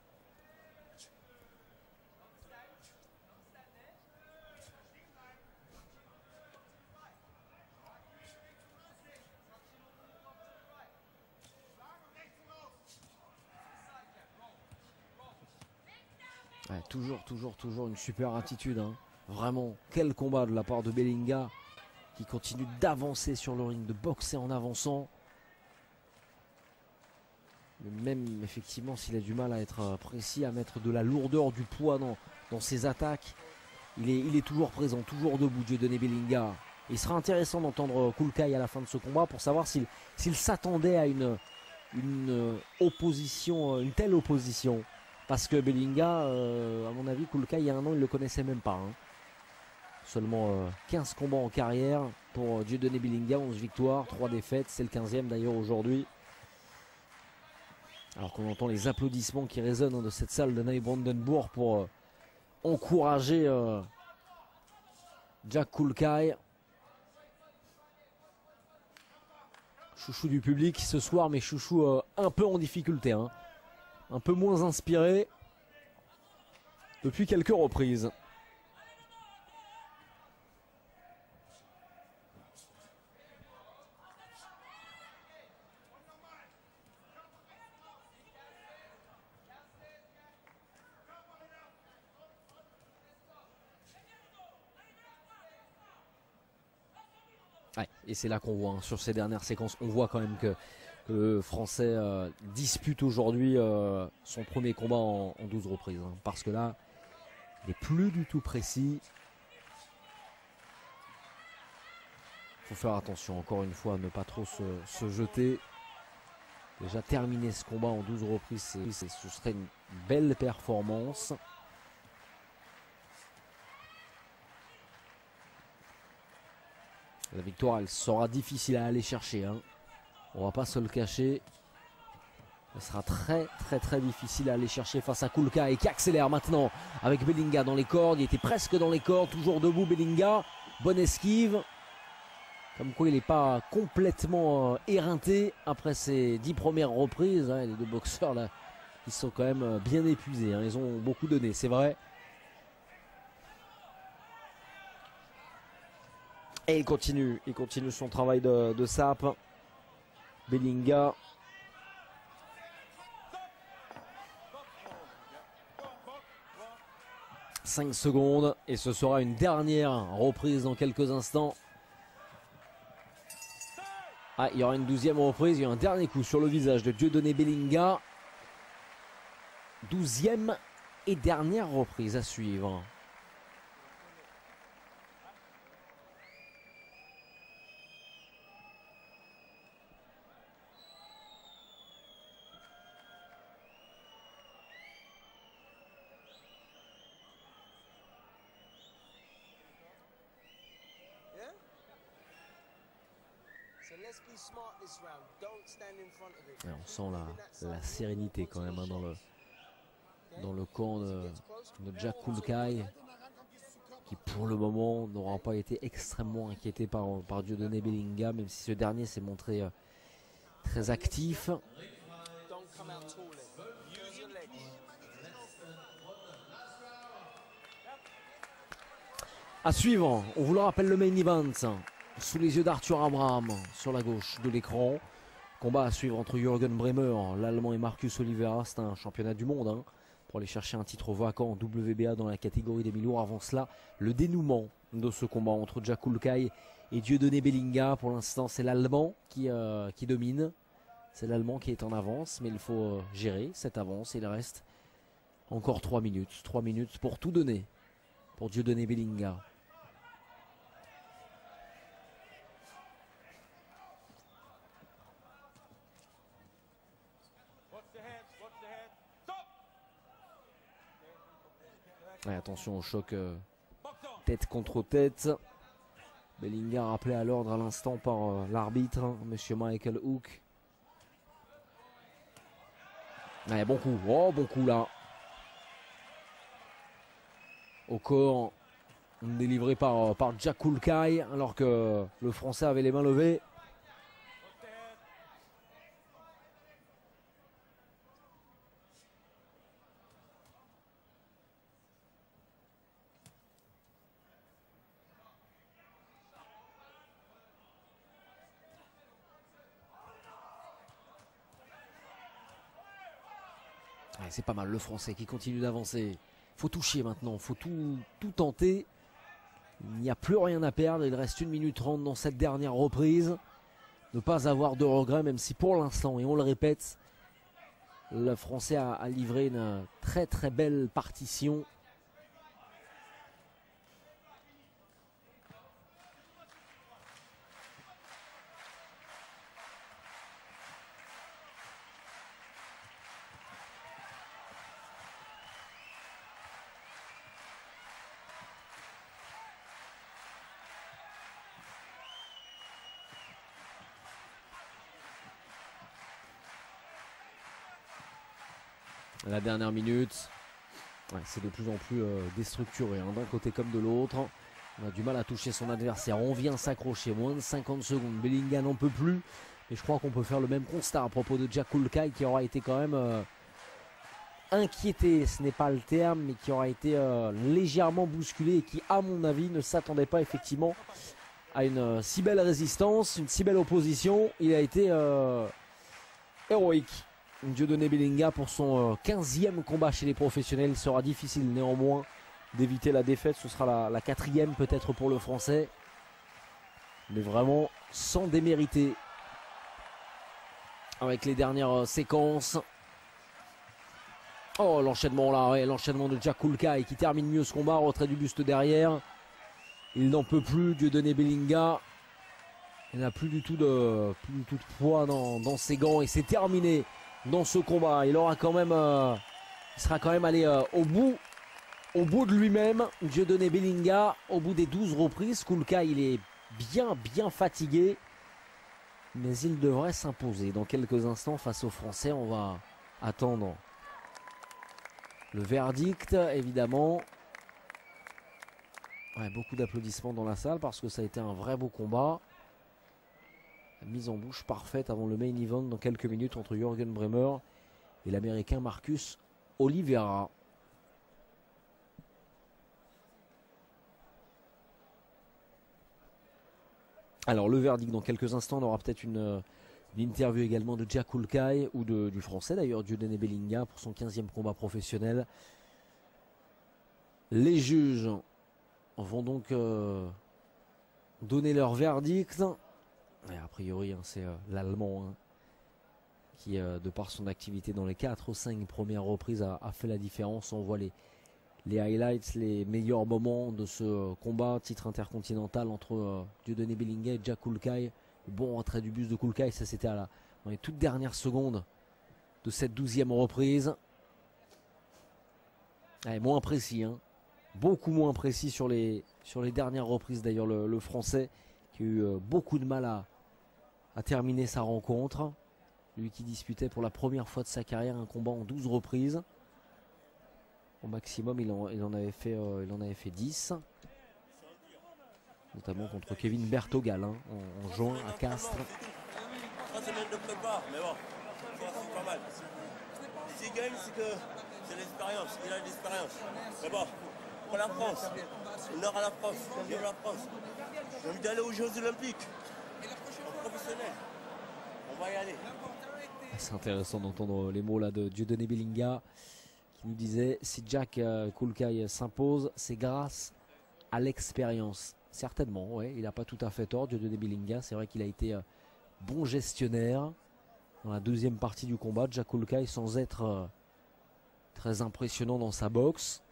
Ouais, toujours une super attitude, hein. Vraiment, quel combat de la part de Belinga, qui continue d'avancer sur le ring, de boxer en avançant. Même effectivement s'il a du mal à être précis, à mettre de la lourdeur, du poids dans ses attaques, il est toujours présent, toujours debout, Dieudonné Belinga. Il sera intéressant d'entendre Kulkai à la fin de ce combat pour savoir s'il s'attendait à une opposition, une telle opposition. Parce que Belinga, à mon avis, Kulkai il y a un an, il ne le connaissait même pas, hein. Seulement 15 combats en carrière pour Dieudonné Belinga, 11 victoires, 3 défaites. C'est le 15e d'ailleurs aujourd'hui. Alors qu'on entend les applaudissements qui résonnent de cette salle de Neubrandenburg pour encourager Jack Kulkai. Chouchou du public ce soir, mais chouchou un peu en difficulté, hein. Un peu moins inspiré depuis quelques reprises. Ouais, et c'est là qu'on voit, hein, sur ces dernières séquences, on voit quand même que Le Français dispute aujourd'hui son premier combat en 12 reprises. Hein, parce que là, il n'est plus du tout précis. Il faut faire attention encore une fois à ne pas trop se jeter. Déjà terminer ce combat en 12 reprises, ce serait une belle performance. La victoire, elle sera difficile à aller chercher. Hein. On va pas se le cacher. Elle sera très difficile à aller chercher face à Kulkai qui accélère maintenant avec Belinga dans les cordes. Il était presque dans les cordes, toujours debout Belinga. Bonne esquive. Comme quoi il n'est pas complètement éreinté après ses 10 premières reprises. Hein. Les deux boxeurs là, ils sont quand même bien épuisés. Hein. Ils ont beaucoup donné, c'est vrai. Et il continue son travail de sape. Belinga. « 5 secondes et ce sera une dernière reprise dans quelques instants. Ah, il y aura une 12e reprise, il y a un dernier coup sur le visage de Dieudonné Belinga. 12e et dernière reprise à suivre. Et on sent la sérénité quand même hein, dans le camp de Jack Kulkai, qui pour le moment n'aura pas été extrêmement inquiété par Dieudonné Belinga, même si ce dernier s'est montré très actif. À suivre, on vous le rappelle, le main event sous les yeux d'Arthur Abraham sur la gauche de l'écran. Combat à suivre entre Jürgen Bremer, l'Allemand, et Marcus Oliveira. C'est un championnat du monde hein, pour aller chercher un titre vacant en WBA dans la catégorie des mi-lourds. Avant cela, le dénouement de ce combat entre Jack Kulkai et Dieudonné Belinga. Pour l'instant, c'est l'Allemand qui domine. C'est l'Allemand qui est en avance, mais il faut gérer cette avance. Il reste encore 3 minutes. 3 minutes pour tout donner pour Dieudonné Belinga. Et attention au choc tête contre tête. Belinga rappelé à l'ordre à l'instant par l'arbitre, hein, monsieur Michael Hook. Ouais, bon coup, oh bon coup là. Au corps, délivré par Jack Kulkai, alors que le Français avait les mains levées. C'est pas mal le Français qui continue d'avancer. Il faut toucher maintenant, il faut tout tenter. Il n'y a plus rien à perdre, il reste 1 minute 30 dans cette dernière reprise. Ne pas avoir de regrets, même si pour l'instant, et on le répète, le Français a livré une très belle partition. La dernière minute, ouais, c'est de plus en plus déstructuré, hein, d'un côté comme de l'autre. On a du mal à toucher son adversaire, on vient s'accrocher, moins de 50 secondes. Belinga n'en peut plus, et je crois qu'on peut faire le même constat à propos de Jack Kulkai, qui aura été quand même inquiété, ce n'est pas le terme, mais qui aura été légèrement bousculé, et qui à mon avis ne s'attendait pas effectivement à une si belle résistance, une si belle opposition. Il a été héroïque. Dieudonné Belinga pour son 15e combat chez les professionnels. Il sera difficile néanmoins d'éviter la défaite. Ce sera la 4e peut-être pour le Français. Mais vraiment sans démériter avec les dernières séquences. Oh, l'enchaînement là, ouais, l'enchaînement de Jack Kulkai qui termine mieux ce combat, retrait du buste derrière. Il n'en peut plus, Dieudonné Bellinga. Il n'a plus du tout de poids dans ses gants et c'est terminé dans ce combat. Il aura quand même, il sera quand même allé au bout de lui-même. Dieudonné Bellinga, au bout des 12 reprises. Kulkai, il est bien fatigué, mais il devrait s'imposer dans quelques instants face aux Français. On va attendre le verdict, évidemment. Ouais, beaucoup d'applaudissements dans la salle parce que ça a été un vrai beau combat. Mise en bouche parfaite avant le main event dans quelques minutes entre Jürgen Brämer et l'américain Marcus Oliveira. Alors le verdict dans quelques instants, on aura peut-être une interview également de Jack Kulkai ou du français d'ailleurs, Dieudonné Bellinga pour son 15e combat professionnel. Les juges vont donc donner leur verdict. Et a priori, hein, c'est l'Allemand hein, qui, de par son activité dans les 4 ou 5 premières reprises, a fait la différence. On voit les highlights, les meilleurs moments de ce combat, titre intercontinental entre Dieudonné Bellinga et Jack Kulkai. Bon retrait du buste de Kulkai, ça c'était dans les toutes dernières secondes de cette 12e reprise. Ouais, moins précis, hein. Beaucoup moins précis sur les dernières reprises d'ailleurs le français qui a eu beaucoup de mal à terminer sa rencontre. Lui qui disputait pour la première fois de sa carrière un combat en 12 reprises. Au maximum il en avait fait 10. Notamment contre Kevin Bertogal hein, en juin à Castres. 3 semaines de prépa, mais bon, c'est pas mal. S'il gagne, c'est que c'est l'expérience, il a l'expérience. Mais bon, pour la France, honneur à la France, vive la France. J'ai envie d'aller aux Jeux Olympiques, en professionnel. On va y aller. C'est intéressant d'entendre les mots là de Dieudonné Bellinga qui nous disait si Jack Kulkai s'impose, c'est grâce à l'expérience. Certainement, ouais, il n'a pas tout à fait tort, Dieudonné Bellinga. C'est vrai qu'il a été bon gestionnaire dans la deuxième partie du combat. Jack Kulkai sans être très impressionnant dans sa boxe.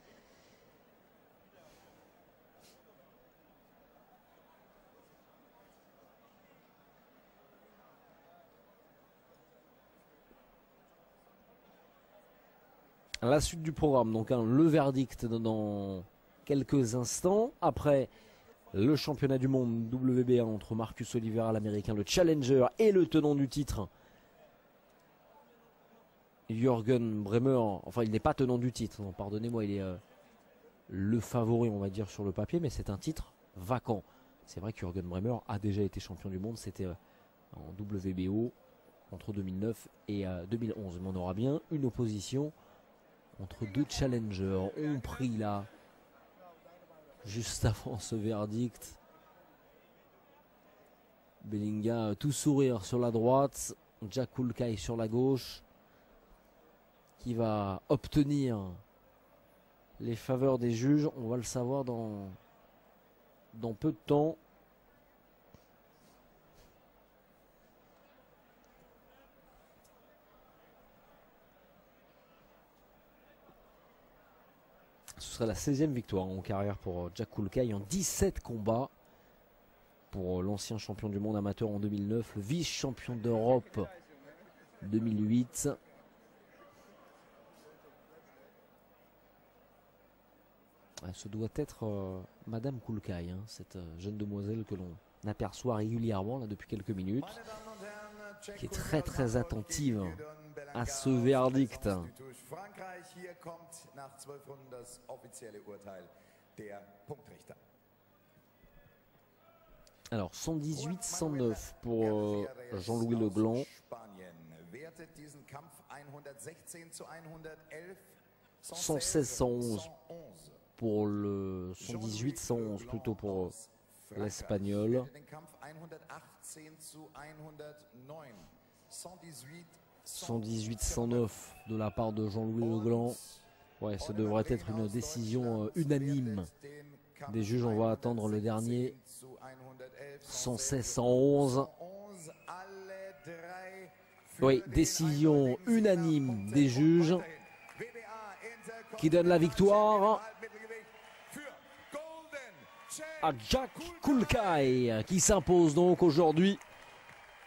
À la suite du programme, donc hein, le verdict dans quelques instants. Après le championnat du monde WBA entre Marcus Oliveira, l'américain, le challenger, et le tenant du titre, Jürgen Brämer. Enfin, il n'est pas tenant du titre, pardonnez-moi, il est le favori, on va dire, sur le papier, mais c'est un titre vacant. C'est vrai que Jürgen Brämer a déjà été champion du monde, c'était en WBO entre 2009 et 2011. Mais on aura bien une opposition entre deux challengers. On prie là, juste avant ce verdict. Bellinga tout sourire sur la droite, Jack Kulkai sur la gauche, qui va obtenir les faveurs des juges. On va le savoir dans peu de temps. Ce sera la 16e victoire en carrière pour Jack Kulkai en 17 combats. Pour l'ancien champion du monde amateur en 2009, le vice-champion d'Europe 2008. Ce doit être Madame Kulkai, hein, cette jeune demoiselle que l'on aperçoit régulièrement là, depuis quelques minutes, qui est très très attentive à ce verdict. Alors 118-109 pour Jean-Louis Leblanc. 116-111 pour le 118-111 plutôt pour l'Espagnol. 118-109 de la part de Jean-Louis Leblanc. Ouais, ça devrait être une décision unanime des juges. On va attendre le dernier. 116-111. Oui, décision unanime des juges qui donne la victoire à Jack Kulkai, qui s'impose donc aujourd'hui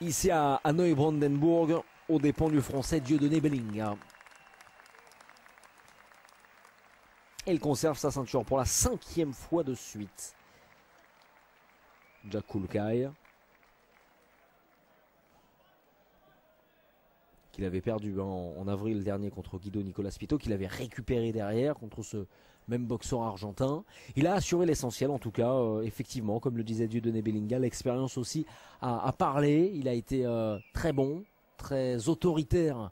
ici à Neubrandenburg aux dépens du Français Dieudonné Bellinga. Et il conserve sa ceinture pour la 5e fois de suite. Jack Kulkai, qu'il avait perdu en avril dernier contre Guido Nicolas Pito, qu'il avait récupéré derrière contre ce même boxeur argentin. Il a assuré l'essentiel en tout cas, effectivement, comme le disait Dieudonné Bellinga, l'expérience aussi a parlé. Il a été très bon, très autoritaire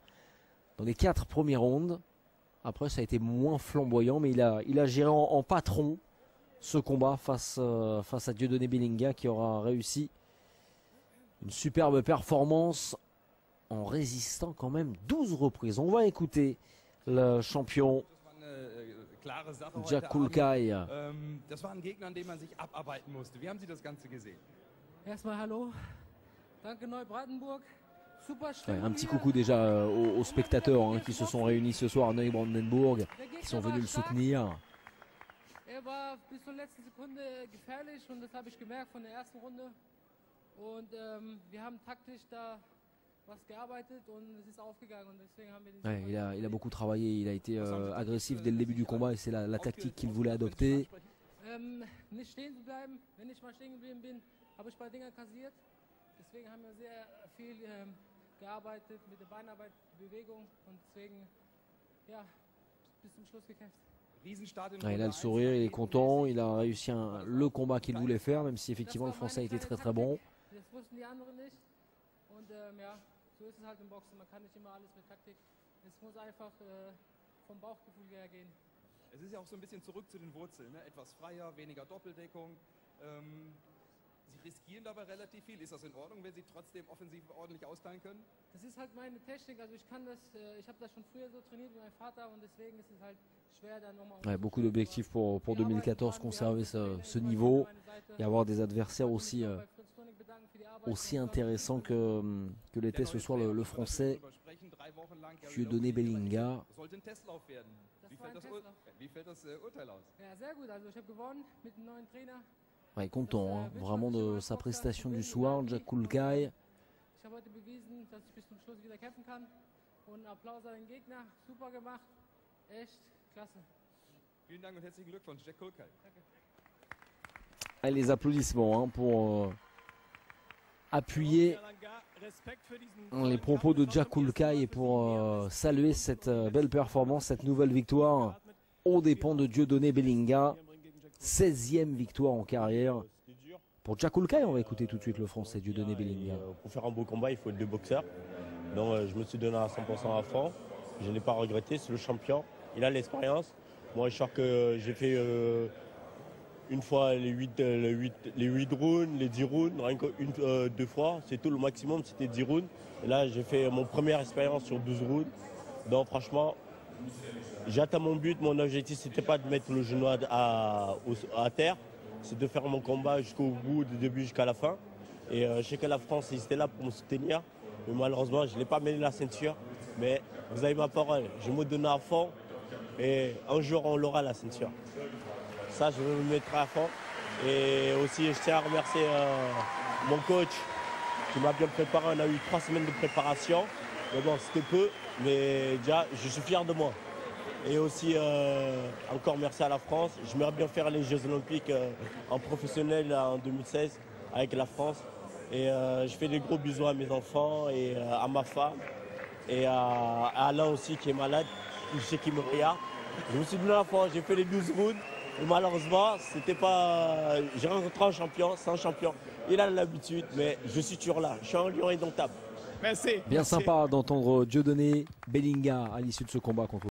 dans les 4 premiers rounds. Après ça a été moins flamboyant, mais il a géré en patron ce combat face à Dieudonné Bellinga, qui aura réussi une superbe performance en résistant quand même 12 reprises. On va écouter le champion Jack Kulkai. Das war ein Gegner, an dem man sich abarbeiten musste. Wie haben Sie das Ganze gesehen? Erstmal hallo. Danke Neubrandenburg. Super Ouais, un petit coucou déjà aux spectateurs hein, qui se sont réunis ce soir à Neubrandenburg, qui sont venus le soutenir. Er war bis zur letzten Sekunde gefährlich und das habe ich gemerkt von der ersten Runde. Und wir haben taktisch da was gearbeitet und es ist aufgegangen und deswegen haben wir den Ouais, il a beaucoup travaillé, il a été agressif dès le début du combat et c'est la tactique qu'il voulait adopter. Nicht stehen zu bleiben. Wenn ich mal stehen geblieben bin, habe ich ein paar Dinger kassiert. Deswegen haben wir sehr viel gearbeitet mit der Beinarbeit, Bewegung und deswegen ja bis zum Schluss gekämpft. Ouais, il a le sourire, il est content, il a réussi le combat qu'il voulait faire, même si effectivement le Français a été très très bon. Das wussten die anderen nicht und ja, so ist es halt im Boxen. Man kann nicht immer alles mit Taktik. Es muss einfach vom Bauchgefühl her gehen. Es ist ja auch so ein bisschen zurück zu den Wurzeln, ne? Etwas freier, weniger Doppeldeckung. Sie riskieren dabei relativ viel. Ist das in Ordnung, wenn Sie trotzdem offensiv ordentlich austeilen können? Das ist halt meine Technik. Also ich kann das, ich habe das schon früher so trainiert mit meinem Vater und deswegen ist es halt schwer dann nochmal. Ouais, beaucoup d'objectifs pour 2014, conserver ce niveau et avoir des adversaires aussi intéressants que l'était ce soir le Français Dieudonné Bellinga. Ja, sehr gut. Also ich habe gewonnen mit einem neuen Trainer. Ouais, content hein, vraiment de sa prestation du soir, Jack Kulkai. Ich habe heute bewiesen, dass ich bis zum Schluss wieder kämpfen kann. Und Applaus an den Gegner. Super gemacht. Echt klasse. Vielen Dank und herzlichen Glückwunsch, Jack Kulkai. Et les applaudissements hein, pour appuyer les propos de Jack Kulkai et pour saluer cette belle performance, cette nouvelle victoire aux dépens de Dieudonné Bellinga. 16e victoire en carrière pour Jack Kulkai. On va écouter tout de suite le Français Dieudonné Bellinga. Pour faire un beau combat, il faut être 2 boxeurs. Donc je me suis donné à 100% à fond. Je n'ai pas regretté, c'est le champion. Il a l'expérience. Moi, je crois que j'ai fait une fois les 8 rounds, les 10 rounds, rien que 2 fois. C'est tout, le maximum, c'était 10 rounds. Et là, j'ai fait mon première expérience sur 12 rounds. Donc franchement, j'ai atteint mon but. Mon objectif, c'était pas de mettre le genou à terre. C'est de faire mon combat jusqu'au bout, du début jusqu'à la fin. Et je sais que la France, ils étaient là pour me soutenir. Mais malheureusement, je n'ai pas mêlé la ceinture. Mais vous avez ma parole, je me donne à fond. Et un jour, on l'aura la ceinture. Ça, je vais me mettre à fond. Et aussi, je tiens à remercier mon coach qui m'a bien préparé. On a eu 3 semaines de préparation. Mais bon, c'était peu. Mais déjà, je suis fier de moi. Et aussi, encore merci à la France. J'aimerais bien faire les Jeux Olympiques en professionnel en 2016 avec la France. Et je fais des gros bisous à mes enfants et à ma femme. Et à Alain aussi qui est malade. Je sais qu'il me regarde. Je me suis donné à fond, j'ai fait les 12 rounds. Et malheureusement, c'était pas. J'ai rencontré un champion, c'est un champion. Il a l'habitude, mais je suis toujours là. Je suis un lion indomptable. Merci. Bien sympa d'entendre Dieudonné Bellinga à l'issue de ce combat contre